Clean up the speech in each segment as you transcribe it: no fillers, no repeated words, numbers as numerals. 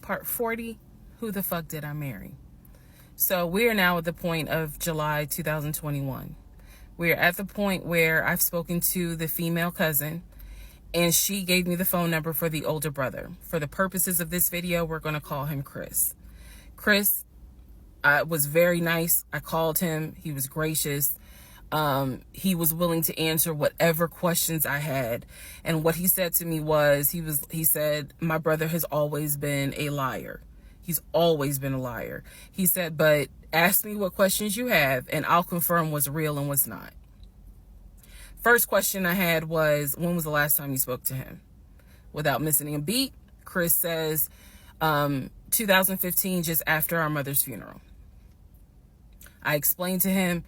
Part 40, who the fuck did I marry? So we are now at the point of July 2021. We are at the point where I've spoken to the female cousin, and she gave me the phone number for the older brother. For the purposes of this video, we're going to call him Chris. Chris was very nice. I called him. He was gracious. He was willing to answer whatever questions I had. And what he said to me was, he said, my brother has always been a liar. He's always been a liar. He said, but ask me what questions you have and I'll confirm what's real and what's not. First question I had was, when was the last time you spoke to him? Without missing a beat, Chris says, 2015, just after our mother's funeral. I explained to him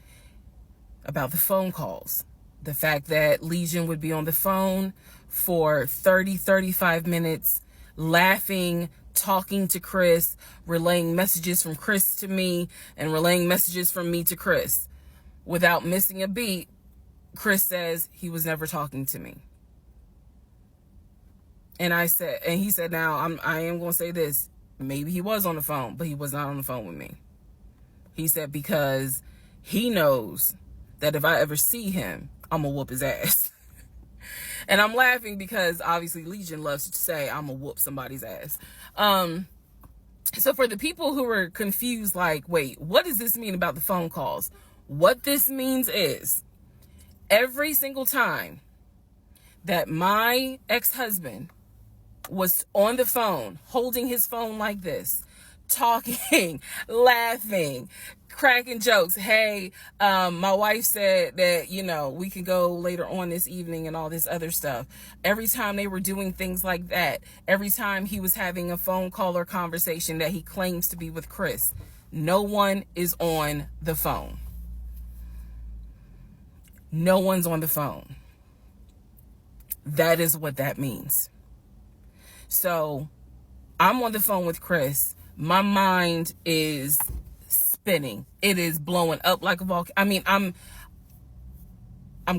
about the phone calls, the fact that Legion would be on the phone for 35 minutes, laughing, talking to Chris, relaying messages from Chris to me, and relaying messages from me to Chris. Without missing a beat, Chris says he was never talking to me. And he said, now I am going to say this. Maybe he was on the phone, but he was not on the phone with me. He said, because he knows that if I ever see him, I'm going to whoop his ass. And I'm laughing because obviously Legion loves to say I'm going to whoop somebody's ass. So for the people who are confused, like, wait, what does this mean about the phone calls? What this means is, every single time that my ex-husband was on the phone, holding his phone like this, talking, laughing, cracking jokes. Hey, my wife said that, we can go later on this evening and all this other stuff. Every time they were doing things like that, every time he was having a phone call or conversation that he claims to be with Chris, no one is on the phone. No one's on the phone. That is what that means. So I'm on the phone with Chris. My mind is spinning. It is blowing up like a volcano. I mean, I'm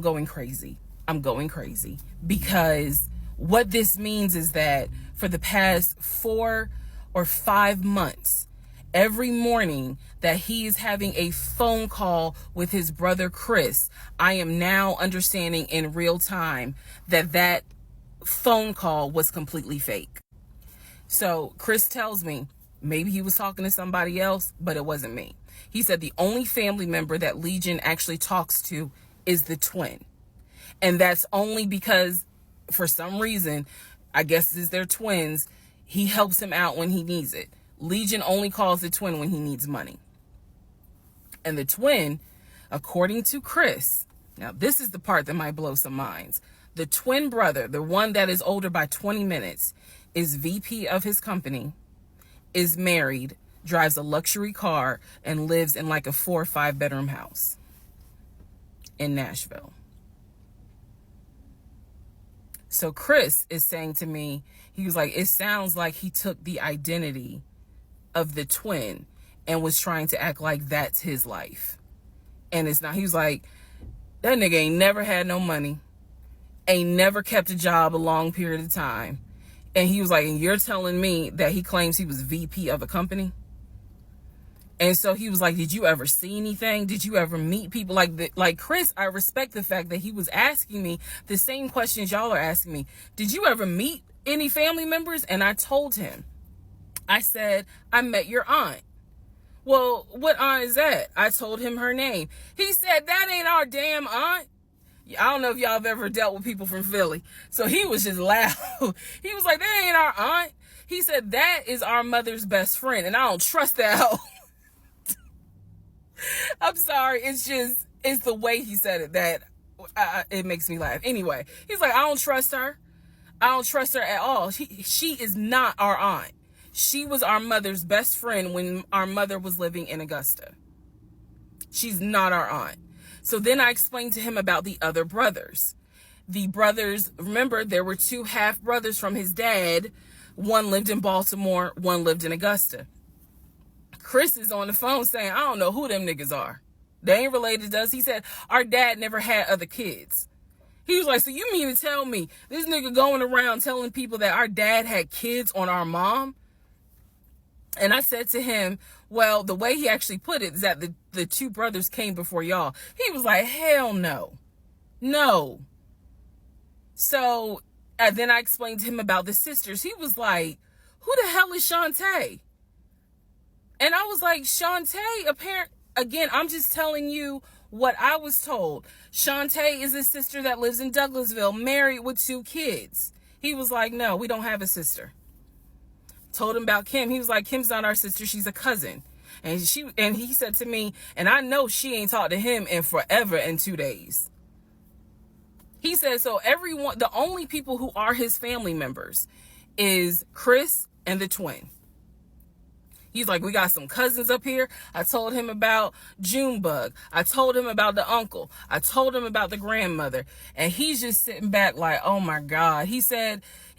going crazy. I'm going crazy because what this means is that for the past 4 or 5 months, every morning that he is having a phone call with his brother Chris, I am now understanding in real time that phone call was completely fake. So Chris tells me maybe he was talking to somebody else, but it wasn't me. He said the only family member that Legion actually talks to is the twin. And that's only because for some reason, I guess it's their twins, he helps him out when he needs it. Legion only calls the twin when he needs money. And the twin, according to Chris, now this is the part that might blow some minds. The twin brother, the one that is older by 20 minutes, is VP of his company, is married, drives a luxury car, and lives in like a 4 or 5 bedroom house in Nashville. So Chris is saying to me, he was like, it sounds like he took the identity of the twin and was trying to act like that's his life. And it's not. He was like, that nigga ain't never had no money, ain't never kept a job a long period of time. And he was like, and you're telling me that he claims he was VP of a company? And so he was like, did you ever see anything? Did you ever meet people like Chris? I respect the fact that he was asking me the same questions y'all are asking me. Did you ever meet any family members? And I told him, I said, I met your aunt. Well, what aunt is that? I told him her name. He said, that ain't our damn aunt. I don't know if y'all have ever dealt with people from Philly. So he was just loud. He was like, that ain't our aunt. He said, that is our mother's best friend. And I don't trust that hoe. I'm sorry. It's the way he said it that it makes me laugh. Anyway, he's like, I don't trust her. I don't trust her at all. She is not our aunt. She was our mother's best friend when our mother was living in Augusta. She's not our aunt. So then I explained to him about the other brothers. The brothers, remember, there were 2 half brothers from his dad. One lived in Baltimore, one lived in Augusta. Chris is on the phone saying, I don't know who them niggas are. They ain't related to us. He said, our dad never had other kids. He was like, so you mean to tell me this nigga going around telling people that our dad had kids on our mom? And I said to him, well, the way he actually put it is that the two brothers came before y'all. He was like, hell no. No. So then I explained to him about the sisters. He was like, who the hell is Shantae? And I was like, Shantae, again, I'm just telling you what I was told. Shantae is a sister that lives in Douglasville, married with 2 kids. He was like, no, we don't have a sister. Told him about Kim. He was like, Kim's not our sister, she's a cousin. And he said to me, and I know she ain't talked to him in forever in 2 days. He said, so everyone, the only people who are his family members is Chris and the twin. He's like, we got some cousins up here. I told him about Junebug. I told him about the uncle. I told him about the grandmother. And he's just sitting back like, oh my God. He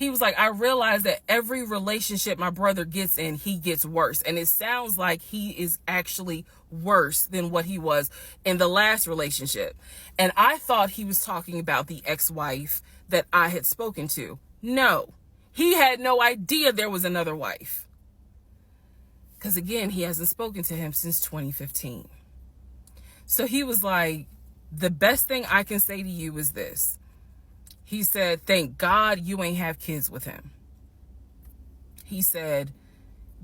was like, I realized that every relationship my brother gets in, he gets worse. And it sounds like he is actually worse than what he was in the last relationship. And I thought he was talking about the ex-wife that I had spoken to. No, he had no idea there was another wife. Because again, he hasn't spoken to him since 2015. So he was like, the best thing I can say to you is this. He said, thank God you ain't have kids with him. He said,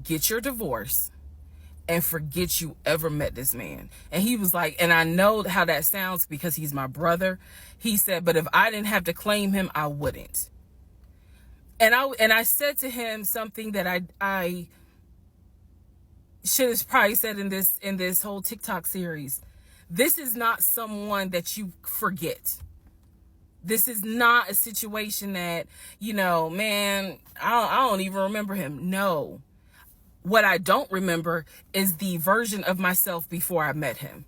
get your divorce and forget you ever met this man. And he was like, and I know how that sounds because he's my brother. He said, but if I didn't have to claim him, I wouldn't. And I said to him something that I should have probably said in this whole TikTok series. This is not someone that you forget. This is not a situation that, man, I don't even remember him. No. What I don't remember is the version of myself before I met him,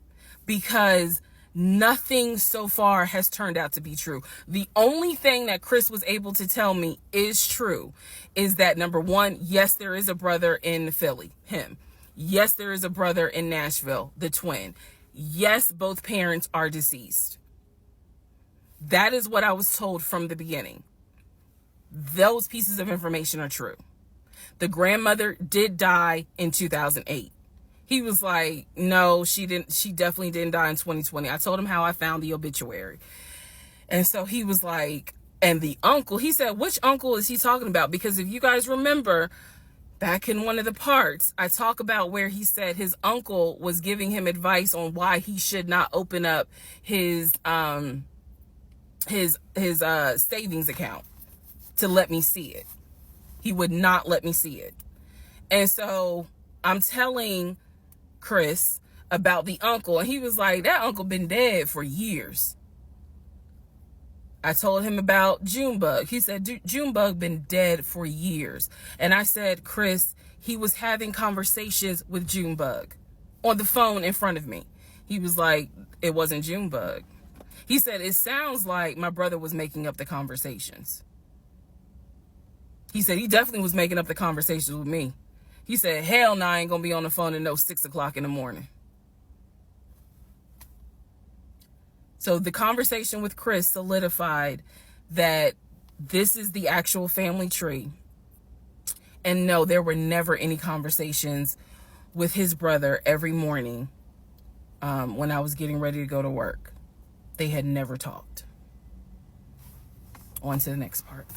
because nothing so far has turned out to be true. The only thing that Chris was able to tell me is true is that, number one, yes, there is a brother in Philly, him. Yes, there is a brother in Nashville, the twin. Yes, both parents are deceased. That is what I was told from the beginning. Those pieces of information are true. The grandmother did die in 2008. He was like, no, she definitely didn't die in 2020. I told him how I found the obituary. And so he was like, and the uncle, he said, which uncle is he talking about? Because if you guys remember, back in one of the parts, I talk about where he said his uncle was giving him advice on why he should not open up his savings account to let me see it. He would not let me see it. And so I'm telling Chris about the uncle, and he was like, that uncle been dead for years. I told him about Junebug. He said, Junebug been dead for years. And I said, Chris, he was having conversations with Junebug on the phone in front of me. He was like, it wasn't Junebug. He said, it sounds like my brother was making up the conversations. He said, he definitely was making up the conversations with me. He said, hell no, I ain't gonna be on the phone at no 6 o'clock in the morning. So the conversation with Chris solidified that this is the actual family tree. And no, there were never any conversations with his brother every morning when I was getting ready to go to work. They had never talked. On to the next part.